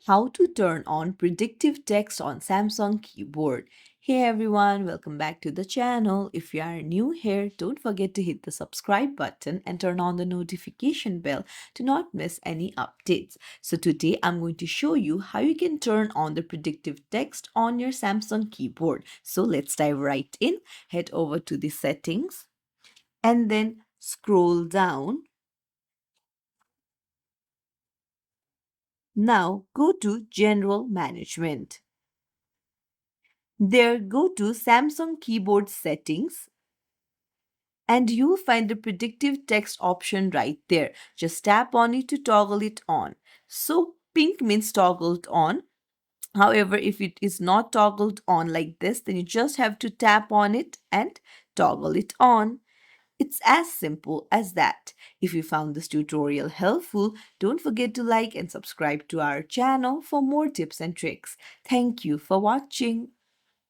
How to turn on predictive text on Samsung keyboard. Hey everyone, welcome back to the channel. If you are new here, don't forget to hit the subscribe button and turn on the notification bell to not miss any updates. So today I'm going to show you how you can turn on the predictive text on your Samsung keyboard. So let's dive right in. Head over to the settings and then scroll down. Now go to General Management. There, go to Samsung keyboard settings and you'll find the predictive text option right there. Just tap on it to toggle it on. So pink means toggled on. However, if it is not toggled on like this, then you just have to tap on it and toggle it on. It's as simple as that. If you found this tutorial helpful, don't forget to like and subscribe to our channel for more tips and tricks. Thank you for watching.